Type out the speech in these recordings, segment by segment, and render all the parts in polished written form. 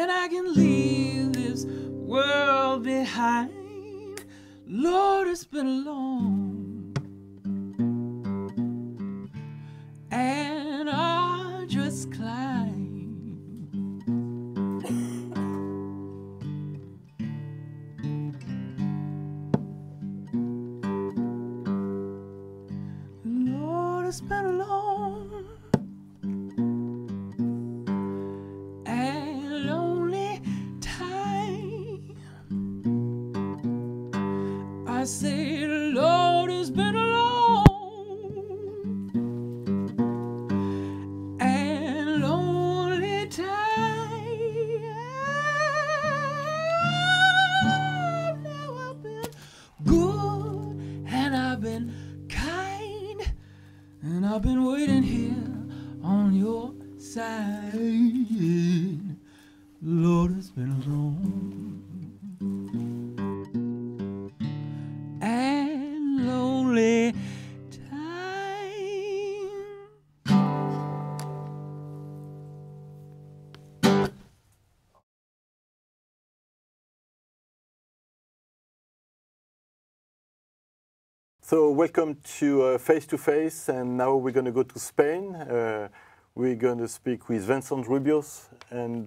then I can leave this world behind. Lord, it's been long and arduous climb. Lord, it's been a long and lonely time. I say, Lord, it's been a long and lonely time. Now I've been good and I've been kind, and I've been waiting here on your side. Lord, it's been a long and lonely time. So welcome to Face to Face, and now we're going to go to Spain. We're going to speak with Vicente Rubio, and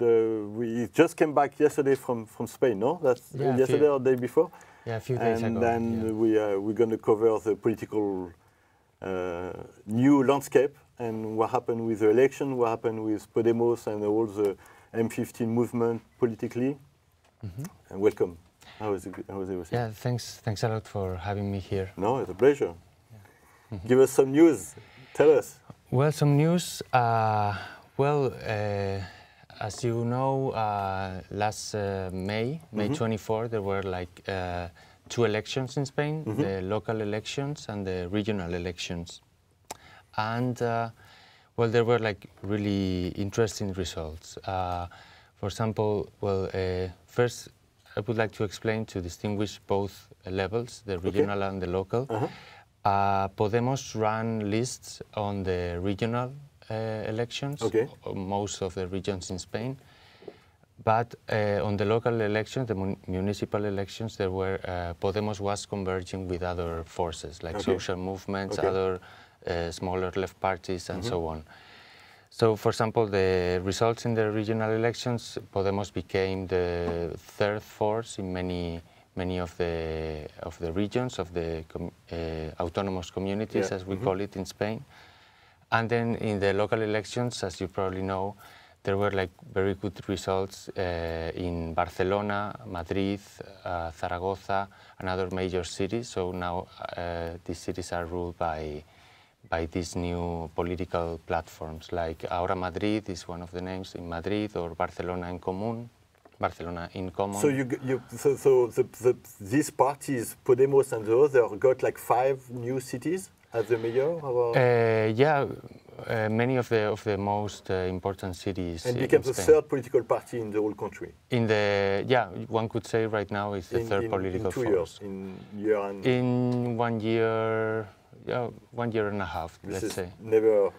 we just came back yesterday from Spain, no? That's yesterday or the day before? Yeah, a few days ago. And then we're going to cover the political new landscape and what happened with the election, what happened with Podemos and all the M15 movement politically. And welcome. How is everything? Yeah, thanks a lot for having me here. No, it's a pleasure. Give us some news. Tell us. Well, some news. As you know, last May 24, there were like 2 elections in Spain, the local elections and the regional elections. And, well, there were like really interesting results. For example, first, I would like to explain to distinguish both levels, the regional and the local. Podemos ran lists on the regional elections, most of the regions in Spain. But on the local elections, the municipal elections, there were Podemos was converging with other forces, like social movements, other smaller left parties, and so on. So, for example, the results in the regional elections, Podemos became the 3rd force in many of the regions, of the autonomous communities, as we call it in Spain. And then in the local elections, as you probably know, there were like very good results in Barcelona, Madrid, Zaragoza, and other major cities. So now these cities are ruled by these new political platforms, like Ahora Madrid is one of the names in Madrid, or Barcelona in Común. So these parties, Podemos and the other, got like 5 new cities as the mayor? Many of the most important cities. And became the 3rd political party in the whole country. One could say right now it's the 3rd political force. In 2 years, in 1 year. Yeah, 1 year and a half, let's say. Never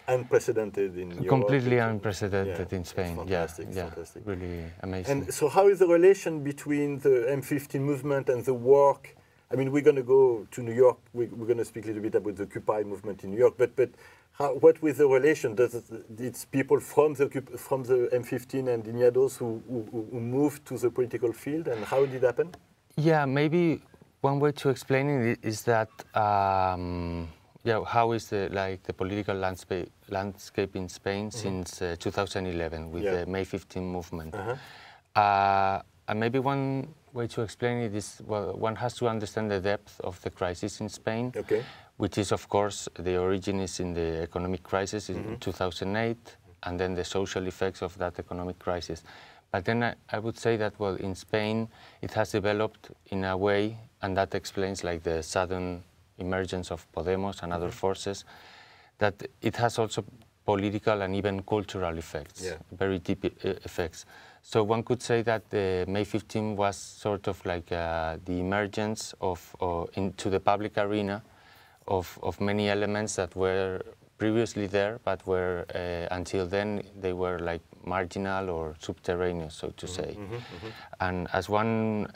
unprecedented in Europe. Completely unprecedented in Spain. Fantastic. Really amazing. And so, how is the relation between the M15 movement and the work? I mean, we're going to go to New York. We're going to speak a little bit about the Occupy movement in New York. But what with the relation? It's people from the M15 and Indignados who moved to the political field, and how did it happen? Yeah, maybe. One way to explain it is that how is the political landscape in Spain since 2011 with the May 15 movement. And maybe one way to explain it is, well, one has to understand the depth of the crisis in Spain, which is, of course, the origin is in the economic crisis in 2008, and then the social effects of that economic crisis. But then I would say that, well, in Spain, it has developed in a way, and that explains like the sudden emergence of Podemos and other forces, that it has also political and even cultural effects, very deep effects. So one could say that the May 15 was sort of like the emergence into the public arena of many elements that were previously there, but were until then they were like marginal or subterraneous, so to say. And as one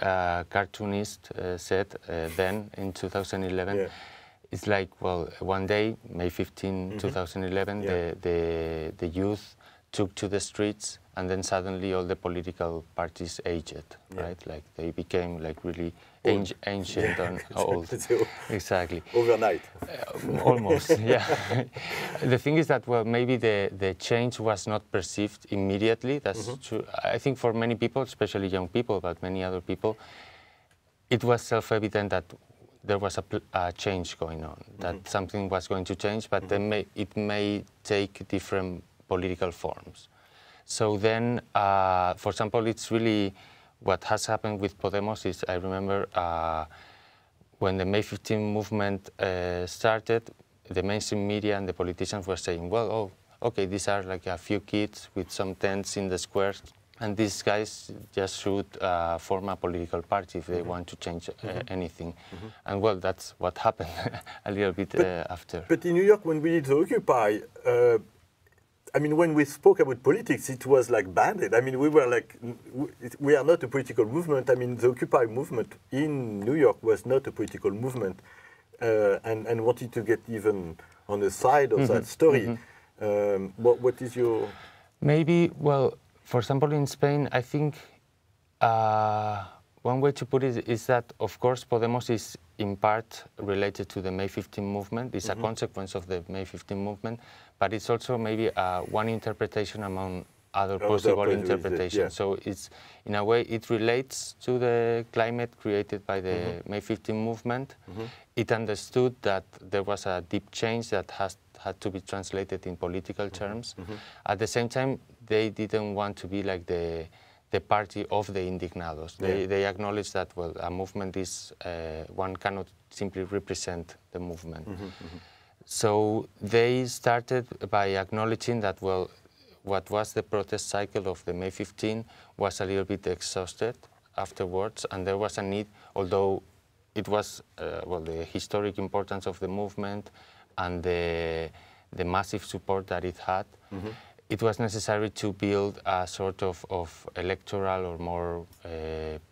cartoonist said then in 2011, it's like, well, one day, May 15, 2011, the youth took to the streets, and then suddenly all the political parties aged, right? Like they became like really ancient and old. Exactly. Overnight. Almost, yeah. The thing is that, well, maybe the change was not perceived immediately. That's true. I think for many people, especially young people, but many other people, it was self-evident that there was a change going on, that something was going to change, but then it may take different political forms. So then, for example, it's really what has happened with Podemos is, I remember when the May 15 movement started, the mainstream media and the politicians were saying, well, oh, okay, these are like a few kids with some tents in the squares, and these guys just should form a political party if they want to change anything. And well, that's what happened a little bit after. But in New York, when we did the Occupy, I mean, when we spoke about politics, it was like banded. I mean, we were like, we are not a political movement. I mean, the Occupy movement in New York was not a political movement, and wanted to get even on the side of that story. What is your... Maybe, well, for example, in Spain, I think one way to put it is that, of course, Podemos is in part related to the May 15 movement. It's a consequence of the May 15 movement, but it's also maybe one interpretation among other possible interpretations. So it's, in a way, it relates to the climate created by the May 15 movement. It understood that there was a deep change that had to be translated in political terms. At the same time, they didn't want to be like the party of the Indignados. They acknowledge that, well, a movement is, one cannot simply represent the movement. So they started by acknowledging that, well, what was the protest cycle of the May 15 was a little bit exhausted afterwards, and there was a need, although it was, well, the historic importance of the movement and the massive support that it had, it was necessary to build a sort of electoral or more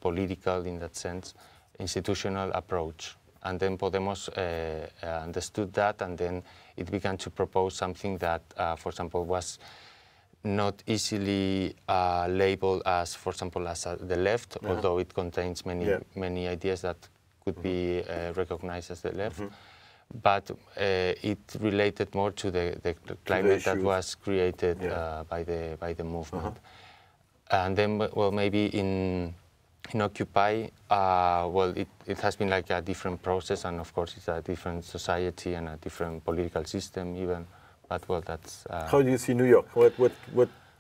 political, in that sense, institutional approach. And then Podemos understood that, and then it began to propose something that, for example, was not easily labeled as, for example, as the left, although it contains many ideas that could be recognized as the left. But it related more to the climate that was created by the movement. And then, well, maybe in Occupy, well, it has been like a different process, and of course it's a different society and a different political system even. But well, that's... How do you see New York?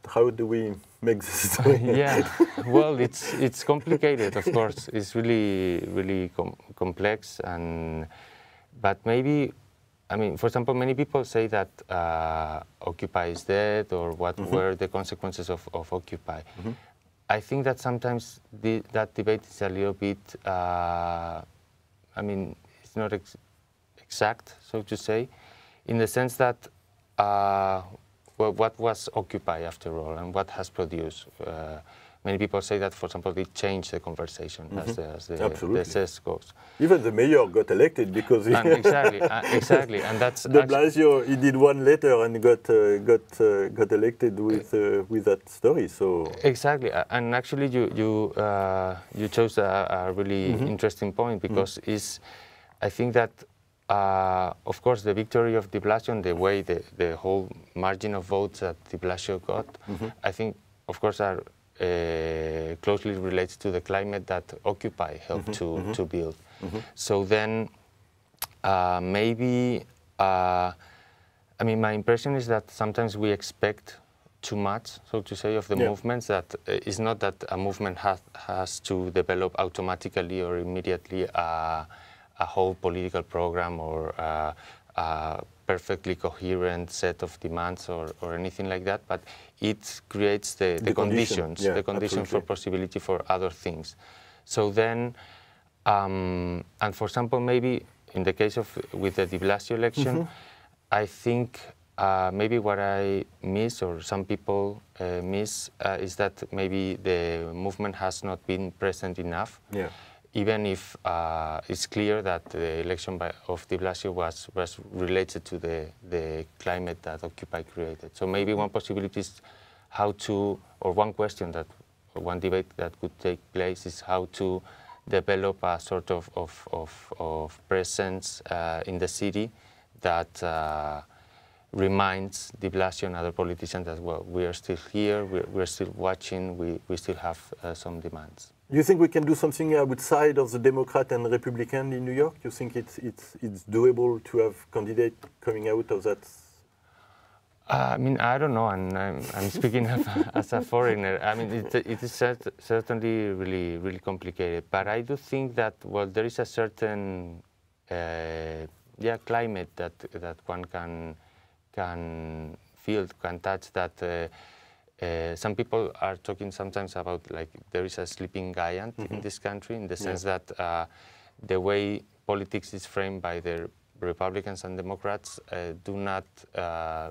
How do we make this story? Yeah, well, it's complicated, of course. It's really complex, but maybe, I mean, for example, many people say that Occupy is dead, or what were the consequences of Occupy. I think that sometimes that debate is a little bit, I mean, it's not exact, so to say, in the sense that, well, what was Occupy after all, and what has produced? Many people say that, for example, it changed the conversation as the says goes. Even the mayor got elected because he exactly, and that's de Blasio. He did one letter and got elected with that story. So exactly, and actually, you chose a really interesting point, because I think that of course the victory of de Blasio and the way the whole margin of votes that de Blasio got, I think, of course, are closely related to the climate that Occupy helped to build. So then maybe, I mean, my impression is that sometimes we expect too much, so to say, of the movements, that it's not that a movement has to develop automatically or immediately a whole political program or a perfectly coherent set of demands or anything like that, but it creates the conditions for possibility for other things. So then, and for example, maybe in the case of with the de Blasio election, I think maybe what I miss, or some people miss, is that maybe the movement has not been present enough. Yeah. Even if it's clear that the election of de Blasio was related to the climate that Occupy created. So maybe one possibility is how to, or one question that, or one debate that could take place is how to develop a sort of presence in the city that reminds de Blasio and other politicians that, well, we are still here, we're still watching, we still have some demands. Do you think we can do something outside of the Democrat and Republican in New York? Do you think it's doable to have candidates coming out of that? I mean, I don't know, and I'm speaking as a foreigner. I mean, it is certainly really complicated. But I do think that, well, there is a certain climate that one can feel, can touch. That some people are talking sometimes about, like, there is a sleeping giant in this country, in the sense that the way politics is framed by the Republicans and Democrats do not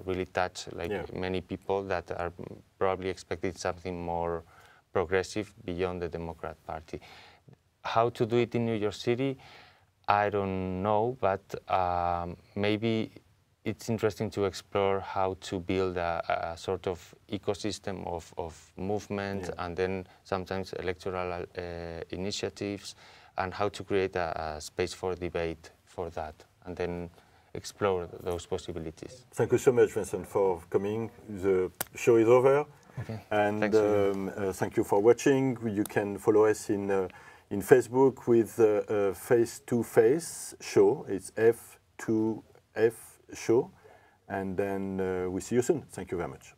really touch many people that are probably expecting something more progressive beyond the Democrat Party. How to do it in New York City, I don't know, but maybe it's interesting to explore how to build a sort of ecosystem of movement and then sometimes electoral initiatives, and how to create a space for debate for that, and then explore those possibilities. Thank you so much, Vincent, for coming. The show is over. Okay. And thank you for watching. You can follow us in Facebook with Face to Face show. It's F2F show. And then we see you soon. Thank you very much.